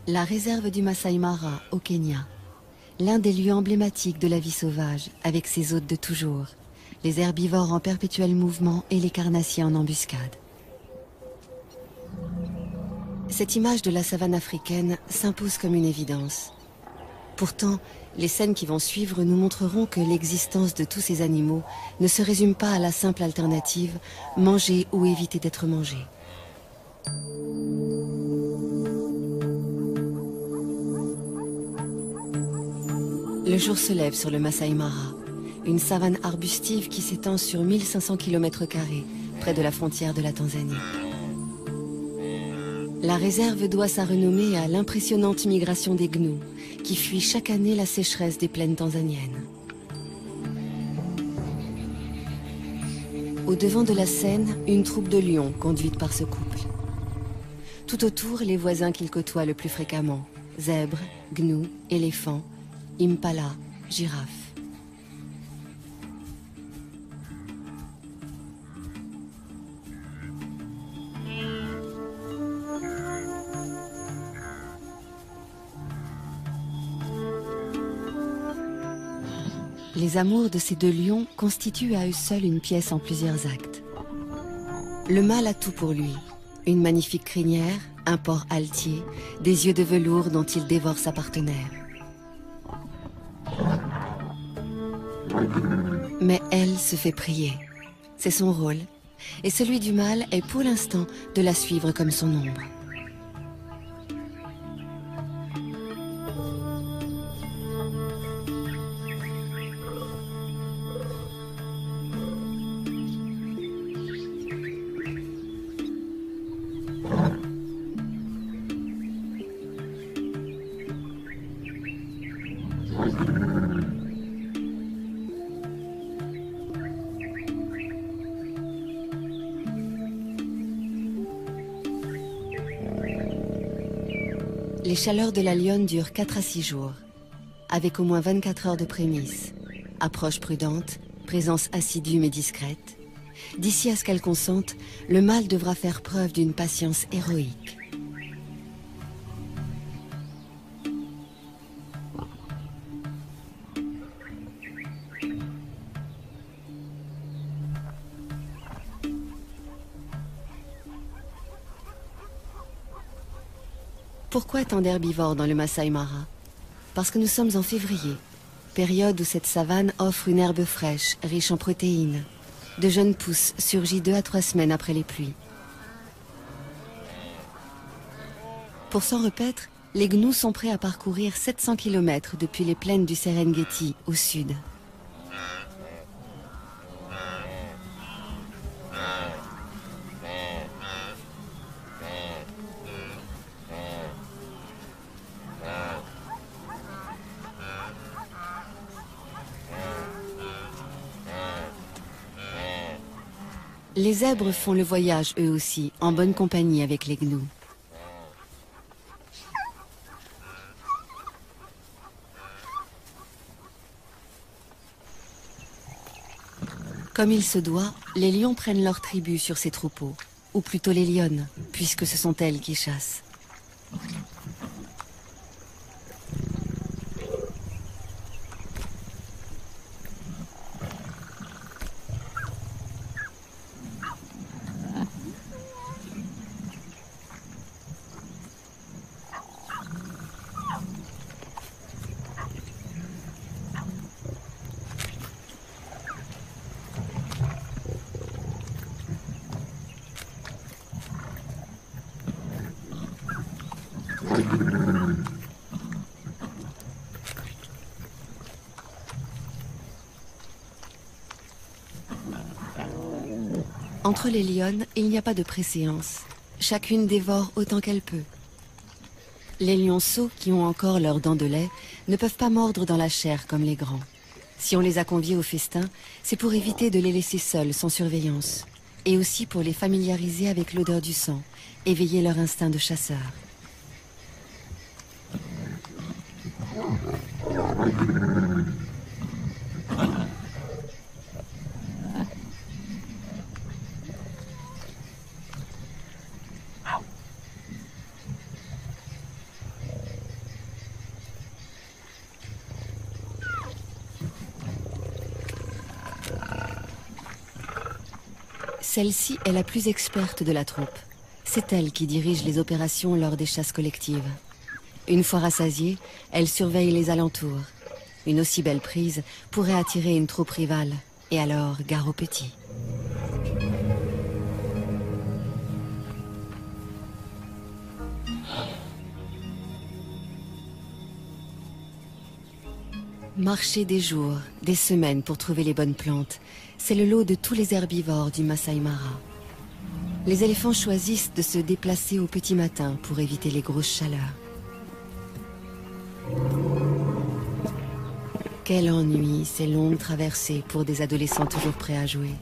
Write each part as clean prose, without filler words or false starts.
La réserve du Masai Mara, au Kenya. L'un des lieux emblématiques de la vie sauvage, avec ses hôtes de toujours, les herbivores en perpétuel mouvement et les carnassiers en embuscade. Cette image de la savane africaine s'impose comme une évidence. Pourtant, les scènes qui vont suivre nous montreront que l'existence de tous ces animaux ne se résume pas à la simple alternative manger ou éviter d'être mangé. Le jour se lève sur le Masai Mara, une savane arbustive qui s'étend sur 1500 km², près de la frontière de la Tanzanie. La réserve doit sa renommée à l'impressionnante migration des gnous, qui fuient chaque année la sécheresse des plaines tanzaniennes. Au devant de la scène, une troupe de lions conduite par ce couple. Tout autour, les voisins qu'ils côtoient le plus fréquemment, zèbres, gnous, éléphants, impala, girafes. Les amours de ces deux lions constituent à eux seuls une pièce en plusieurs actes. Le mâle a tout pour lui. Une magnifique crinière, un port altier, des yeux de velours dont il dévore sa partenaire. Mais elle se fait prier. C'est son rôle. Et celui du mâle est pour l'instant de la suivre comme son ombre. Les chaleurs de la lionne durent 4 à 6 jours, avec au moins 24 heures de prémices, approche prudente, présence assidue mais discrète. D'ici à ce qu'elle consente, le mâle devra faire preuve d'une patience héroïque. Pourquoi tant d'herbivores dans le Masai Mara? Parce que nous sommes en février, période où cette savane offre une herbe fraîche, riche en protéines. De jeunes pousses surgit 2 à 3 semaines après les pluies. Pour s'en repaître, les gnous sont prêts à parcourir 700 km depuis les plaines du Serengeti au sud. Les zèbres font le voyage eux aussi, en bonne compagnie avec les gnous. Comme il se doit, les lions prennent leur tribu sur ces troupeaux, ou plutôt les lionnes, puisque ce sont elles qui chassent. Entre les lionnes, il n'y a pas de préséance. Chacune dévore autant qu'elle peut. Les lionceaux, qui ont encore leurs dents de lait, ne peuvent pas mordre dans la chair comme les grands. Si on les a conviés au festin, c'est pour éviter de les laisser seuls sans surveillance. Et aussi pour les familiariser avec l'odeur du sang, éveiller leur instinct de chasseur. Celle-ci est la plus experte de la troupe. C'est elle qui dirige les opérations lors des chasses collectives. Une fois rassasiée, elle surveille les alentours. Une aussi belle prise pourrait attirer une troupe rivale. Et alors, gare aux petits. Marcher des jours, des semaines pour trouver les bonnes plantes, c'est le lot de tous les herbivores du Masai Mara. Les éléphants choisissent de se déplacer au petit matin pour éviter les grosses chaleurs. Quel ennui, ces longues traversées pour des adolescents toujours prêts à jouer.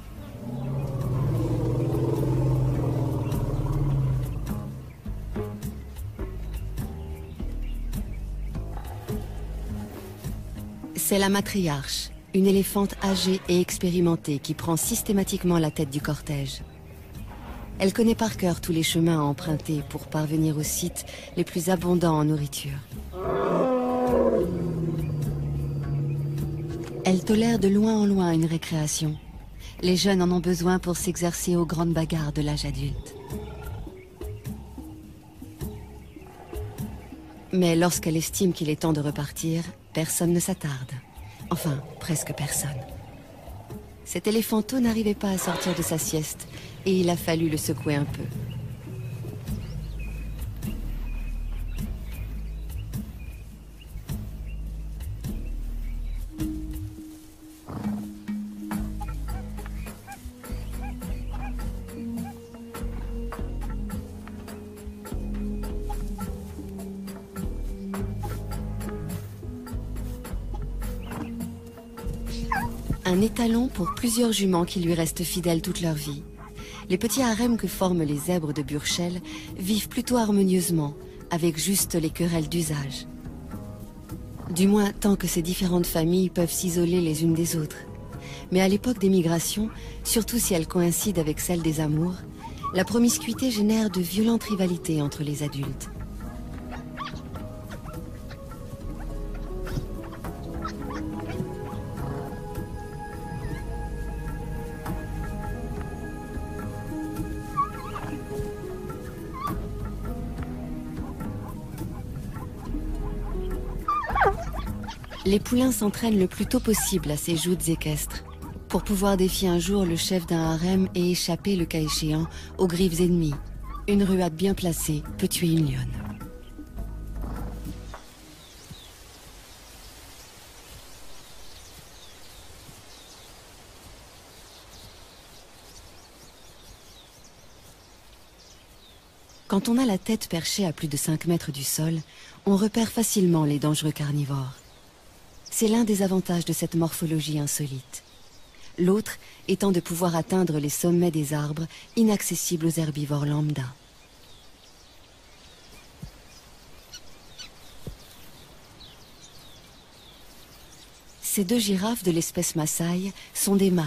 C'est la matriarche, une éléphante âgée et expérimentée qui prend systématiquement la tête du cortège. Elle connaît par cœur tous les chemins à emprunter pour parvenir aux sites les plus abondants en nourriture. Elle tolère de loin en loin une récréation. Les jeunes en ont besoin pour s'exercer aux grandes bagarres de l'âge adulte. Mais lorsqu'elle estime qu'il est temps de repartir, personne ne s'attarde. Enfin, presque personne. Cet éléphanteau n'arrivait pas à sortir de sa sieste et il a fallu le secouer un peu. Un étalon pour plusieurs juments qui lui restent fidèles toute leur vie. Les petits harems que forment les zèbres de Burchell vivent plutôt harmonieusement, avec juste les querelles d'usage. Du moins tant que ces différentes familles peuvent s'isoler les unes des autres. Mais à l'époque des migrations, surtout si elles coïncident avec celle des amours, la promiscuité génère de violentes rivalités entre les adultes. Les poulains s'entraînent le plus tôt possible à ces joutes équestres, pour pouvoir défier un jour le chef d'un harem et échapper, le cas échéant, aux griffes ennemies. Une ruade bien placée peut tuer une lionne. Quand on a la tête perchée à plus de 5 mètres du sol, on repère facilement les dangereux carnivores. C'est l'un des avantages de cette morphologie insolite. L'autre étant de pouvoir atteindre les sommets des arbres inaccessibles aux herbivores lambda. Ces deux girafes de l'espèce Maasai sont des mâles,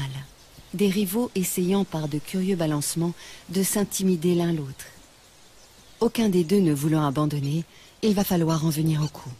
des rivaux essayant par de curieux balancements de s'intimider l'un l'autre. Aucun des deux ne voulant abandonner, il va falloir en venir au coup.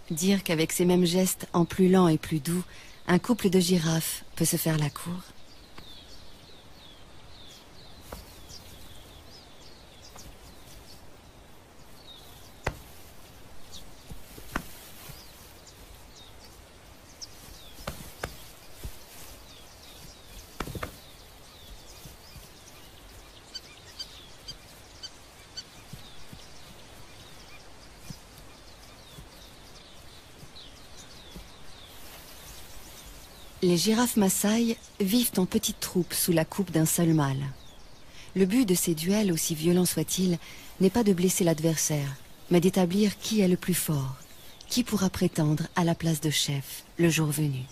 Dire qu'avec ces mêmes gestes, en plus lents et plus doux, un couple de girafes peut se faire la cour. Les girafes Maasai vivent en petites troupes sous la coupe d'un seul mâle. Le but de ces duels, aussi violents soient-ils, n'est pas de blesser l'adversaire, mais d'établir qui est le plus fort, qui pourra prétendre à la place de chef le jour venu.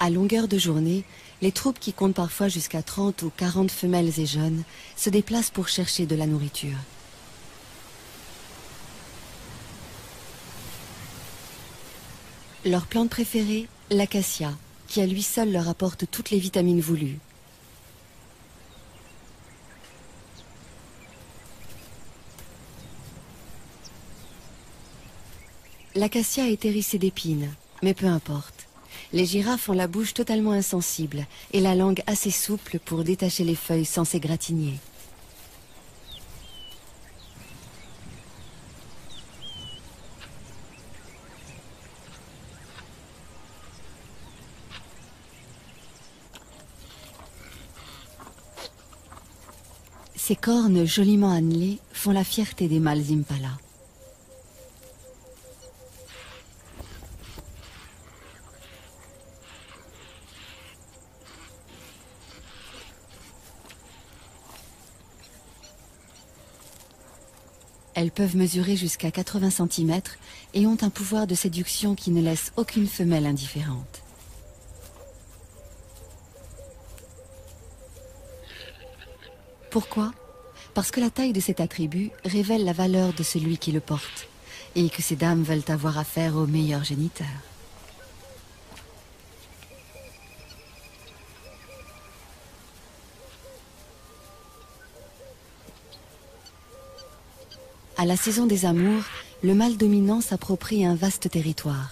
À longueur de journée, les troupes qui comptent parfois jusqu'à 30 ou 40 femelles et jeunes se déplacent pour chercher de la nourriture. Leur plante préférée, l'acacia, qui à lui seul leur apporte toutes les vitamines voulues. L'acacia est hérissée d'épines, mais peu importe. Les girafes ont la bouche totalement insensible et la langue assez souple pour détacher les feuilles sans s'égratigner. Ces cornes joliment annelées font la fierté des mâles impala. Elles peuvent mesurer jusqu'à 80 cm et ont un pouvoir de séduction qui ne laisse aucune femelle indifférente. Pourquoi? Parce que la taille de cet attribut révèle la valeur de celui qui le porte et que ces dames veulent avoir affaire au meilleur géniteur. À la saison des amours, le mâle dominant s'approprie un vaste territoire.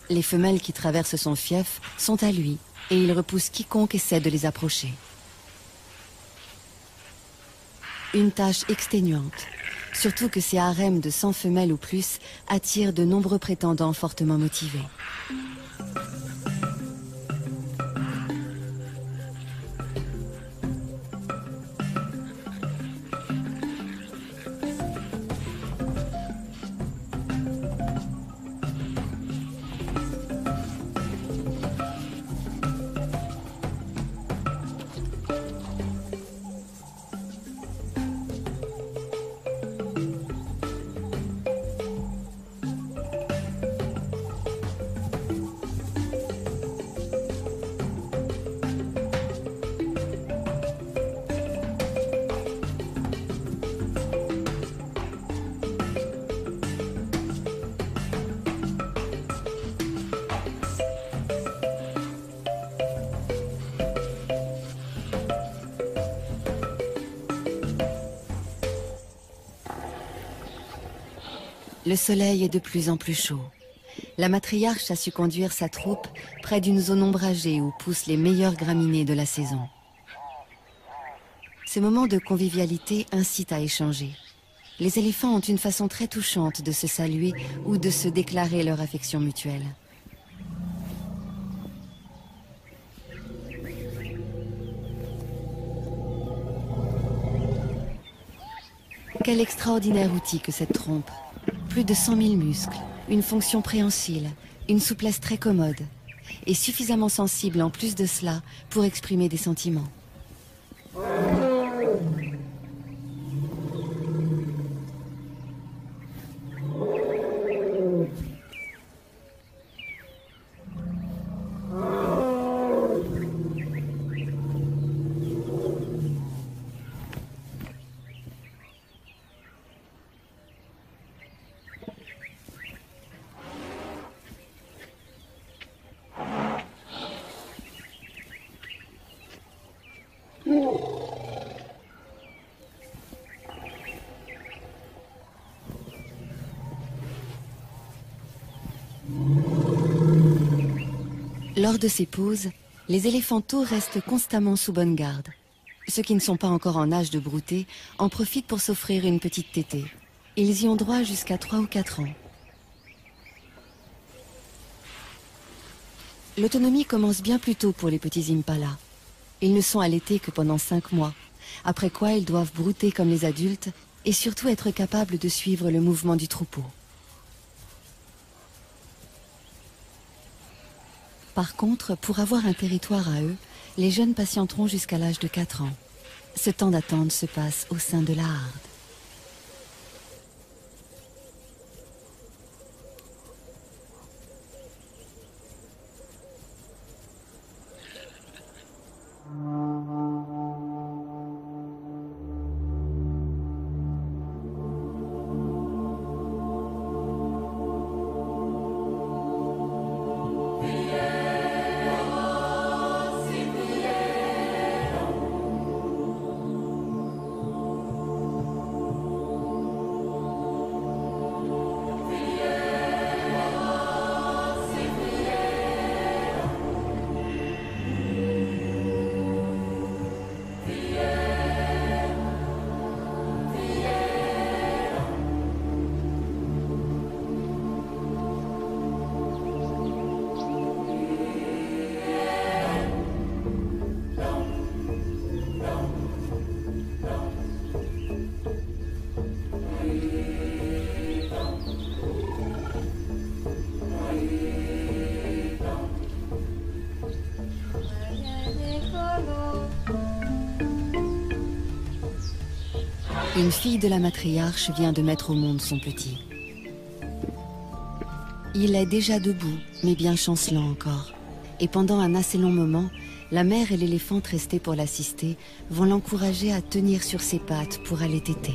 Les femelles qui traversent son fief sont à lui et il repousse quiconque essaie de les approcher. Une tâche exténuante, surtout que ces harems de 100 femelles ou plus attirent de nombreux prétendants fortement motivés. Le soleil est de plus en plus chaud. La matriarche a su conduire sa troupe près d'une zone ombragée où poussent les meilleures graminées de la saison. Ces moments de convivialité incitent à échanger. Les éléphants ont une façon très touchante de se saluer ou de se déclarer leur affection mutuelle. Quel extraordinaire outil que cette trompe! Plus de 100 000 muscles, une fonction préhensile, une souplesse très commode, et suffisamment sensible en plus de cela pour exprimer des sentiments. Lors de ces pauses, les éléphanteaux restent constamment sous bonne garde. Ceux qui ne sont pas encore en âge de brouter en profitent pour s'offrir une petite tétée. Ils y ont droit jusqu'à 3 ou 4 ans. L'autonomie commence bien plus tôt pour les petits impalas. Ils ne sont allaités que pendant 5 mois, après quoi ils doivent brouter comme les adultes et surtout être capables de suivre le mouvement du troupeau. Par contre, pour avoir un territoire à eux, les jeunes patienteront jusqu'à l'âge de 4 ans. Ce temps d'attente se passe au sein de la harde. Une fille de la matriarche vient de mettre au monde son petit. Il est déjà debout, mais bien chancelant encore. Et pendant un assez long moment, la mère et l'éléphante restés pour l'assister vont l'encourager à tenir sur ses pattes pour aller téter.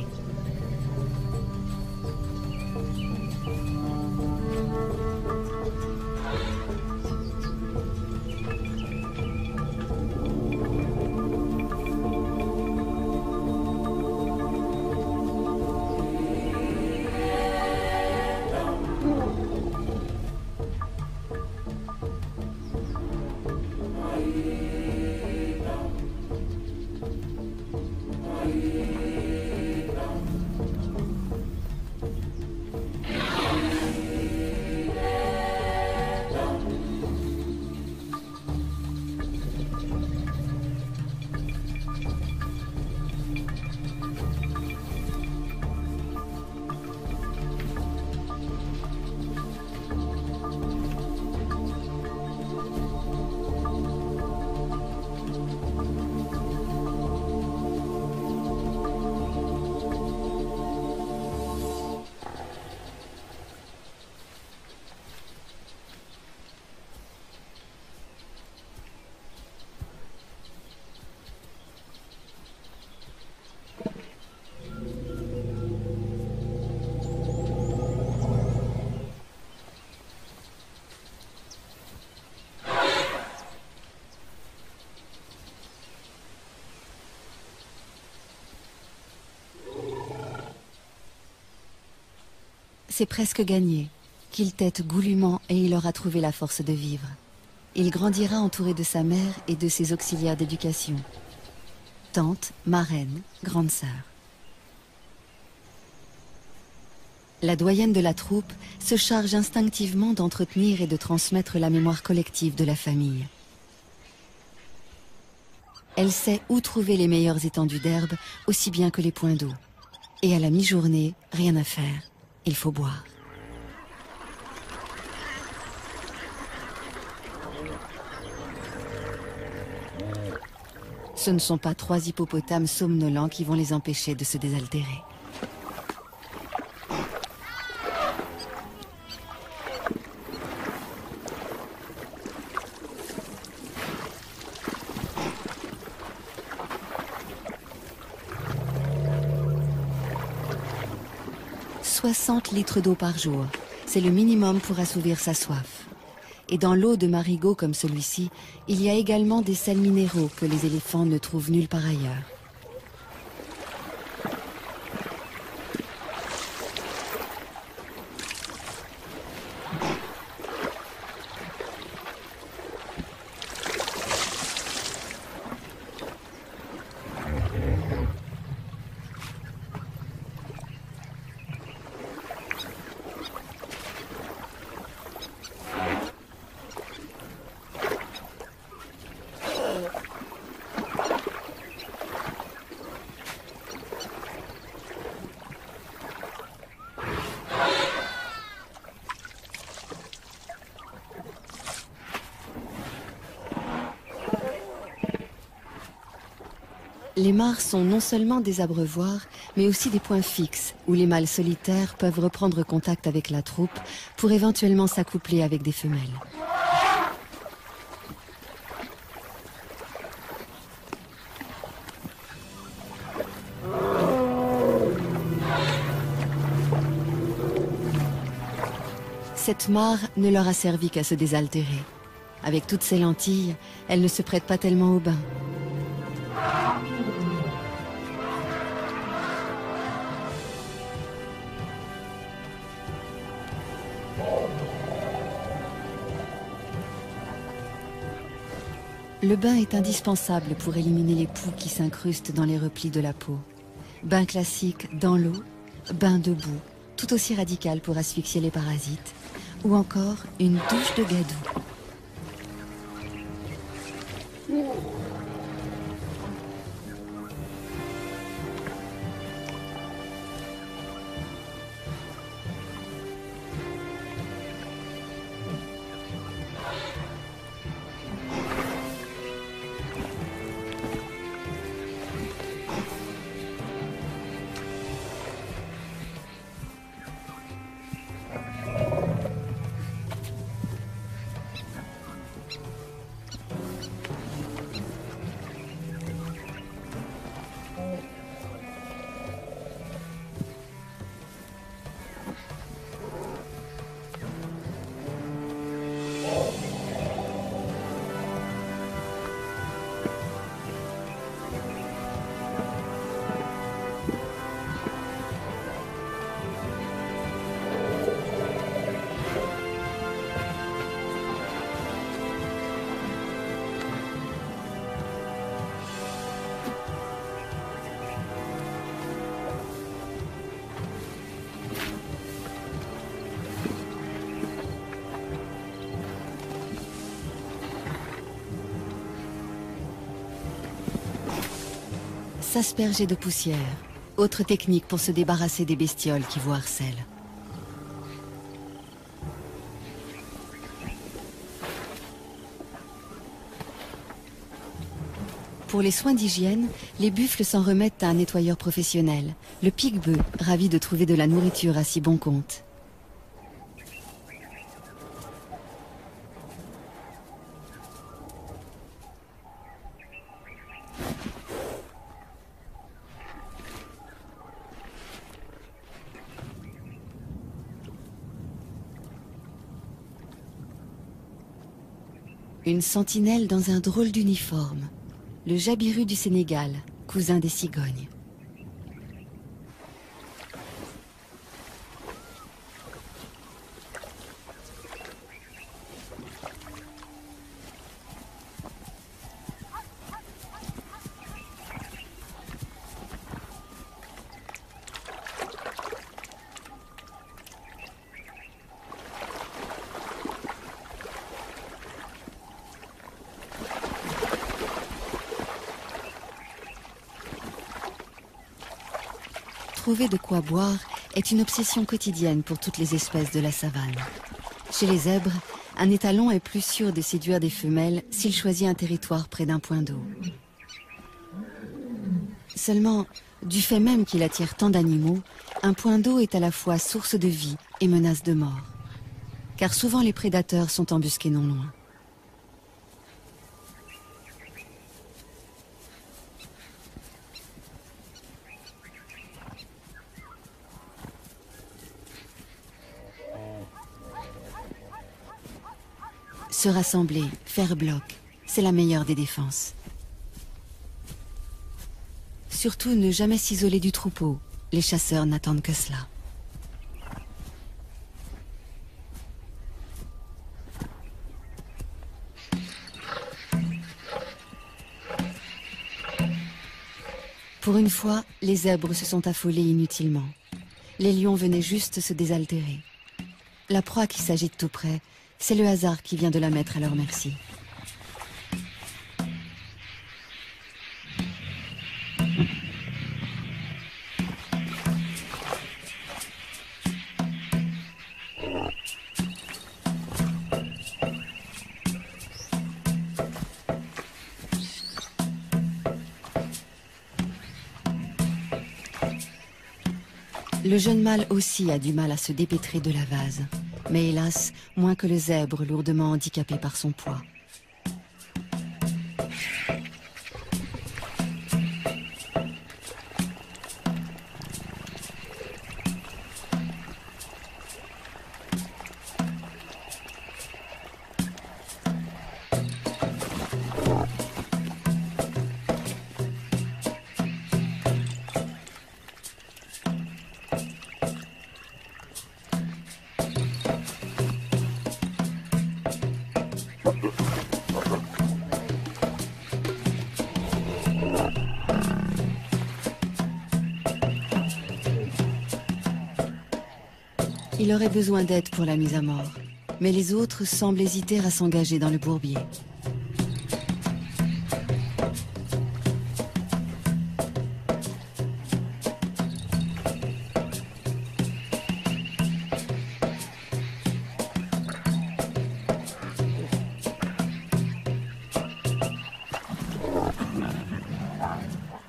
C'est presque gagné. Qu'il tète goulûment et il aura trouvé la force de vivre. Il grandira entouré de sa mère et de ses auxiliaires d'éducation. Tante, marraine, grande sœur. La doyenne de la troupe se charge instinctivement d'entretenir et de transmettre la mémoire collective de la famille. Elle sait où trouver les meilleures étendues d'herbe, aussi bien que les points d'eau. Et à la mi-journée, rien à faire. Il faut boire. Ce ne sont pas 3 hippopotames somnolents qui vont les empêcher de se désaltérer. « 60 litres d'eau par jour, c'est le minimum pour assouvir sa soif. Et dans l'eau de marigot comme celui-ci, il y a également des sels minéraux que les éléphants ne trouvent nulle part ailleurs. Les mares sont non seulement des abreuvoirs, mais aussi des points fixes où les mâles solitaires peuvent reprendre contact avec la troupe pour éventuellement s'accoupler avec des femelles. Cette mare ne leur a servi qu'à se désaltérer. Avec toutes ces lentilles, elle ne se prête pas tellement au bain. Le bain est indispensable pour éliminer les poux qui s'incrustent dans les replis de la peau. Bain classique dans l'eau, bain debout, tout aussi radical pour asphyxier les parasites, ou encore une douche de gadou. s'asperger de poussière. Autre technique pour se débarrasser des bestioles qui vous harcèlent. Pour les soins d'hygiène, les buffles s'en remettent à un nettoyeur professionnel, le pique-bœuf, ravi de trouver de la nourriture à si bon compte. Une sentinelle dans un drôle d'uniforme. Le jabiru du Sénégal, cousin des cigognes. Trouver de quoi boire est une obsession quotidienne pour toutes les espèces de la savane. Chez les zèbres, un étalon est plus sûr de séduire des femelles s'il choisit un territoire près d'un point d'eau. Seulement, du fait même qu'il attire tant d'animaux, un point d'eau est à la fois source de vie et menace de mort. Car souvent les prédateurs sont embusqués non loin. Se rassembler, faire bloc, c'est la meilleure des défenses. Surtout ne jamais s'isoler du troupeau, les chasseurs n'attendent que cela. Pour une fois, les zèbres se sont affolés inutilement. Les lions venaient juste se désaltérer. La proie qui s'agite tout près, c'est le hasard qui vient de la mettre à leur merci. Le jeune mâle aussi a du mal à se dépêtrer de la vase. Mais hélas, moins que le zèbre lourdement handicapé par son poids. Il aurait besoin d'aide pour la mise à mort, mais les autres semblent hésiter à s'engager dans le bourbier.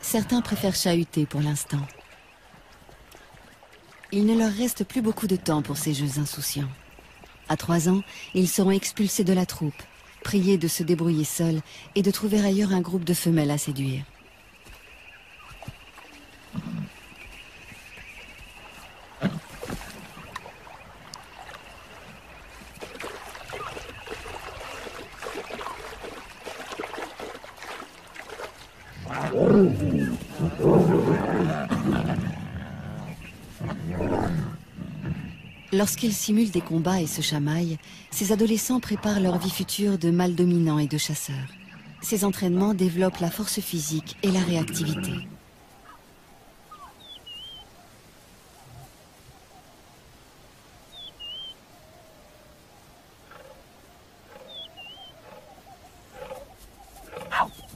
Certains préfèrent chahuter pour l'instant. Il ne leur reste plus beaucoup de temps pour ces jeux insouciants. À 3 ans, ils seront expulsés de la troupe, priés de se débrouiller seuls et de trouver ailleurs un groupe de femelles à séduire. Lorsqu'ils simulent des combats et se chamaillent, ces adolescents préparent leur vie future de mâles dominants et de chasseurs. Ces entraînements développent la force physique et la réactivité.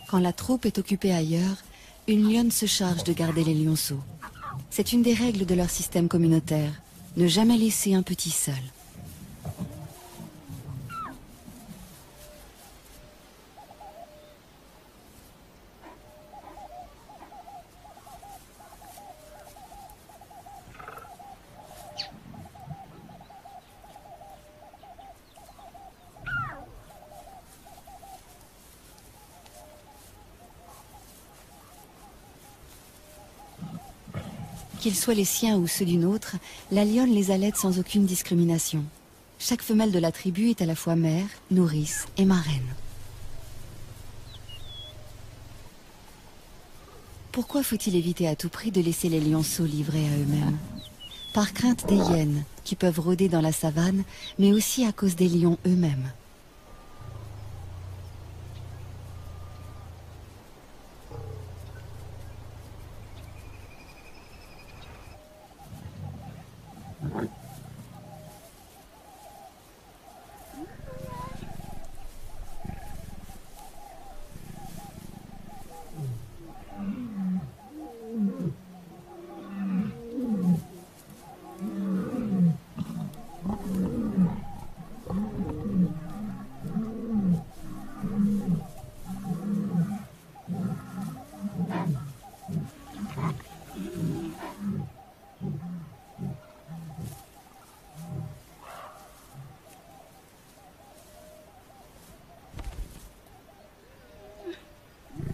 Quand la troupe est occupée ailleurs, une lionne se charge de garder les lionceaux. C'est une des règles de leur système communautaire, ne jamais laisser un petit seul. Qu'ils soient les siens ou ceux d'une autre, la lionne les allaite sans aucune discrimination. Chaque femelle de la tribu est à la fois mère, nourrice et marraine. Pourquoi faut-il éviter à tout prix de laisser les lionceaux livrés à eux-mêmes? Par crainte des hyènes, qui peuvent rôder dans la savane, mais aussi à cause des lions eux-mêmes.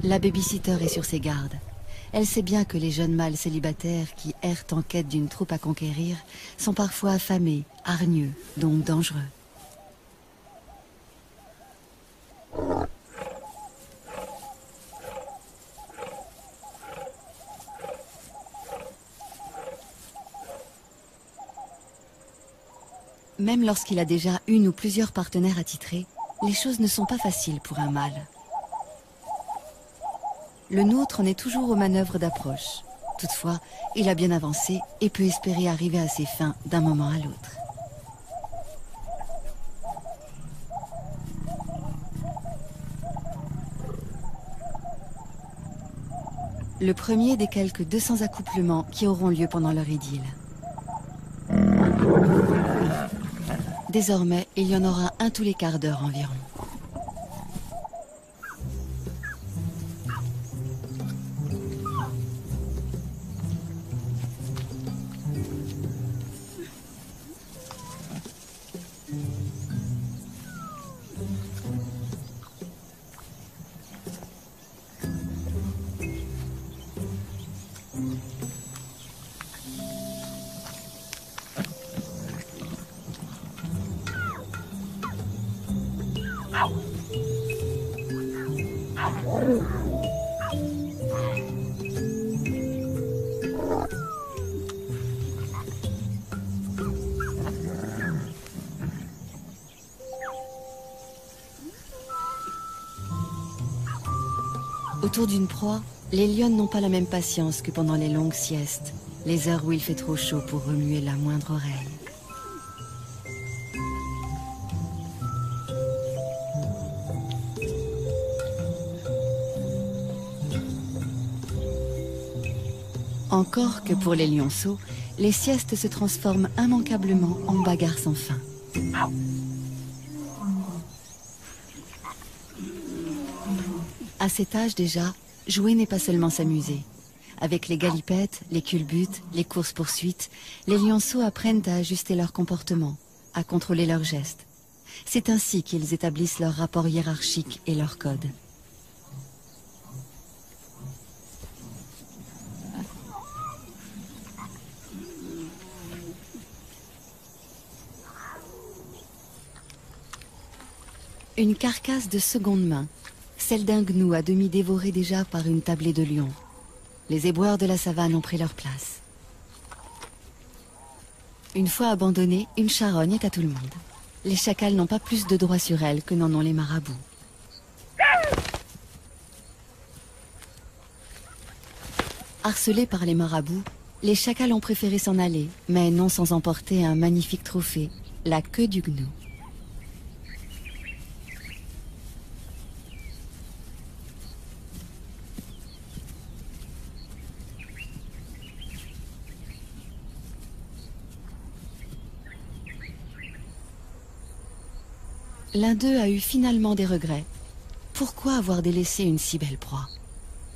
La babysitter est sur ses gardes. Elle sait bien que les jeunes mâles célibataires qui errent en quête d'une troupe à conquérir sont parfois affamés, hargneux, donc dangereux. Même lorsqu'il a déjà une ou plusieurs partenaires attitrés, les choses ne sont pas faciles pour un mâle. Le nôtre en est toujours aux manœuvres d'approche. Toutefois, il a bien avancé et peut espérer arriver à ses fins d'un moment à l'autre. Le premier des quelques 200 accouplements qui auront lieu pendant leur idylle. Désormais, il y en aura un tous les quarts d'heure environ. Autour d'une proie, les lionnes n'ont pas la même patience que pendant les longues siestes, les heures où il fait trop chaud pour remuer la moindre oreille. Encore que pour les lionceaux, les siestes se transforment immanquablement en bagarres sans fin. À cet âge déjà, jouer n'est pas seulement s'amuser. Avec les galipettes, les culbutes, les courses-poursuites, les lionceaux apprennent à ajuster leur comportement, à contrôler leurs gestes. C'est ainsi qu'ils établissent leur rapport hiérarchique et leur code. Une carcasse de seconde main, celle d'un gnou à demi dévoré déjà par une tablée de lions. Les éboueurs de la savane ont pris leur place. Une fois abandonnée, une charogne est à tout le monde. Les chacals n'ont pas plus de droit sur elle que n'en ont les marabouts. Harcelés par les marabouts, les chacals ont préféré s'en aller, mais non sans emporter un magnifique trophée, la queue du gnou. L'un d'eux a eu finalement des regrets. Pourquoi avoir délaissé une si belle proie?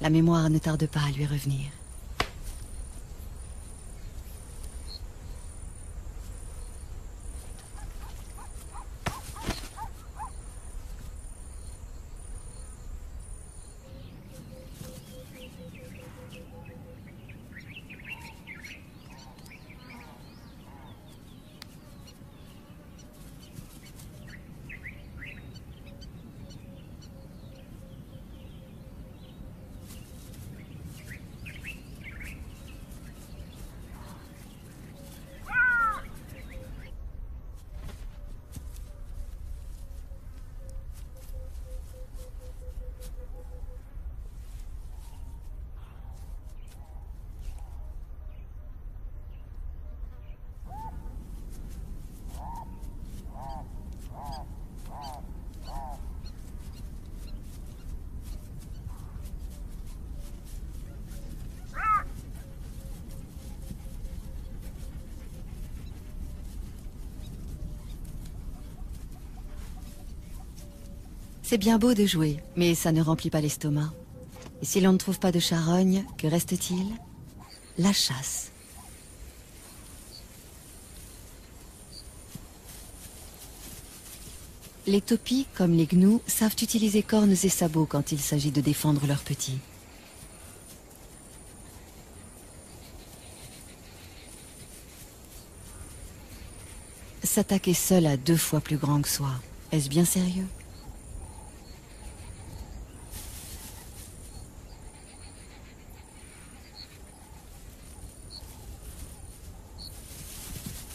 La mémoire ne tarde pas à lui revenir. C'est bien beau de jouer, mais ça ne remplit pas l'estomac. Et si l'on ne trouve pas de charogne, que reste-t-il? La chasse. Les topis, comme les gnous, savent utiliser cornes et sabots quand il s'agit de défendre leurs petits. S'attaquer seul à 2 fois plus grand que soi, est-ce bien sérieux?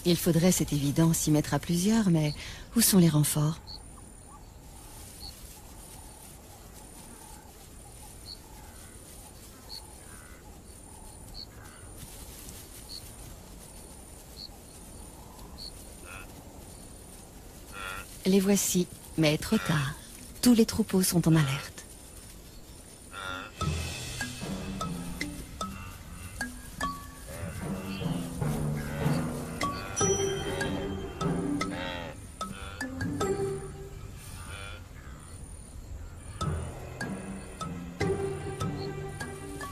Il faudrait, c'est évident, s'y mettre à plusieurs, mais où sont les renforts? Les voici, mais trop tard. Tous les troupeaux sont en alerte.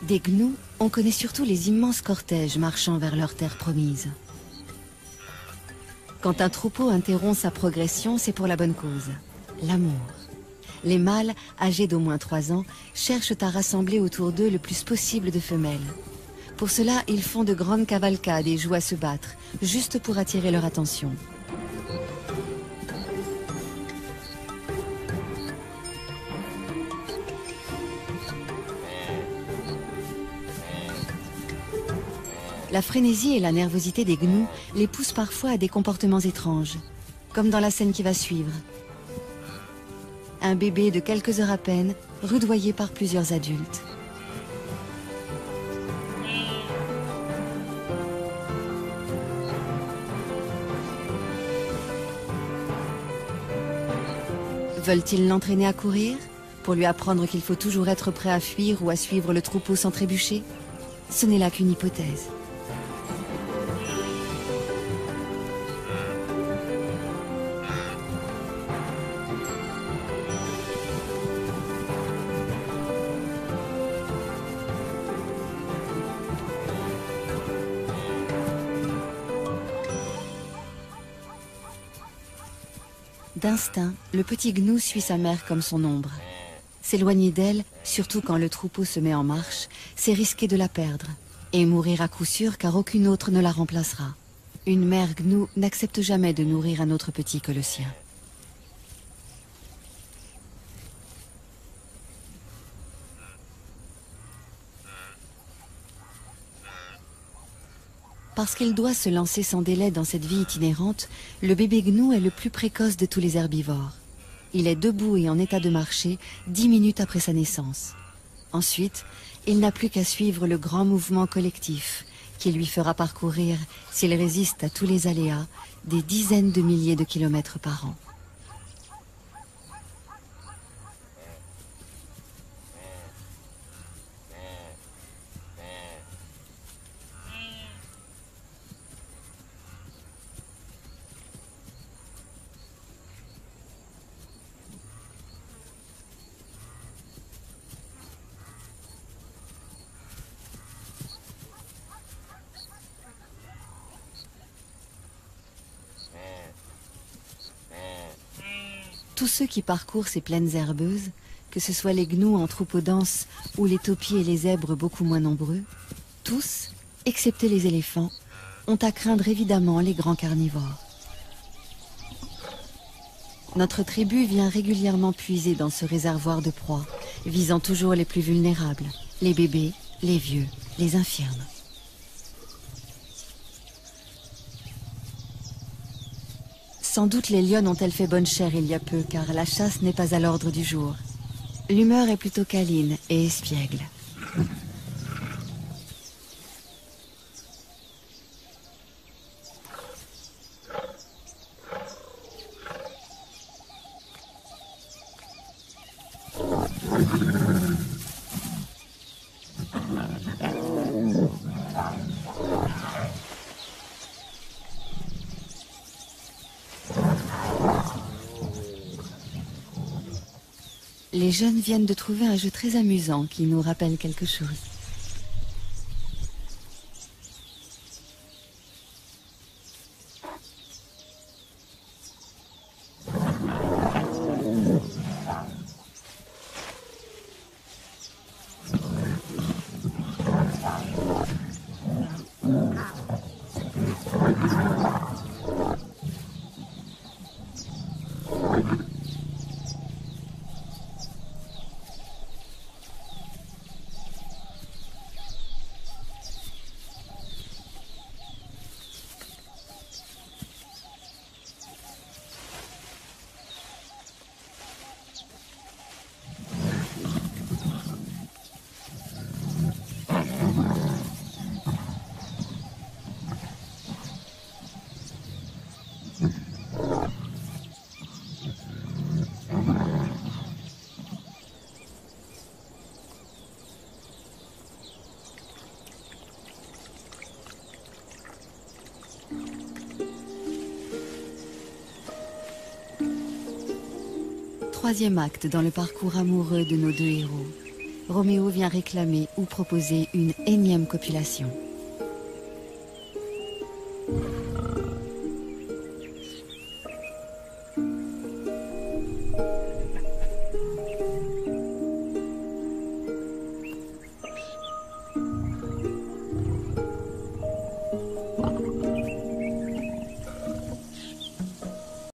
Des gnous, on connaît surtout les immenses cortèges marchant vers leur terre promise. Quand un troupeau interrompt sa progression, c'est pour la bonne cause, l'amour. Les mâles, âgés d'au moins 3 ans, cherchent à rassembler autour d'eux le plus possible de femelles. Pour cela, ils font de grandes cavalcades et jouent à se battre, juste pour attirer leur attention. La frénésie et la nervosité des gnous les poussent parfois à des comportements étranges, comme dans la scène qui va suivre. Un bébé de quelques heures à peine, rudoyé par plusieurs adultes. Veulent-ils l'entraîner à courir, pour lui apprendre qu'il faut toujours être prêt à fuir ou à suivre le troupeau sans trébucher? Ce n'est là qu'une hypothèse. D'instinct, le petit gnou suit sa mère comme son ombre. S'éloigner d'elle, surtout quand le troupeau se met en marche, c'est risquer de la perdre. Et mourir à coup sûr car aucune autre ne la remplacera. Une mère gnou n'accepte jamais de nourrir un autre petit que le sien. Parce qu'il doit se lancer sans délai dans cette vie itinérante, le bébé gnou est le plus précoce de tous les herbivores. Il est debout et en état de marcher 10 minutes après sa naissance. Ensuite, il n'a plus qu'à suivre le grand mouvement collectif qui lui fera parcourir, s'il résiste à tous les aléas, des dizaines de milliers de kilomètres par an. Tous ceux qui parcourent ces plaines herbeuses, que ce soit les gnous en troupeaux denses ou les taupiers et les zèbres beaucoup moins nombreux, tous, excepté les éléphants, ont à craindre évidemment les grands carnivores. Notre tribu vient régulièrement puiser dans ce réservoir de proies, visant toujours les plus vulnérables, les bébés, les vieux, les infirmes. Sans doute les lionnes ont-elles fait bonne chère il y a peu, car la chasse n'est pas à l'ordre du jour. L'humeur est plutôt câline et espiègle. Les jeunes viennent de trouver un jeu très amusant qui nous rappelle quelque chose. Troisième acte dans le parcours amoureux de nos deux héros. Roméo vient réclamer ou proposer une énième copulation.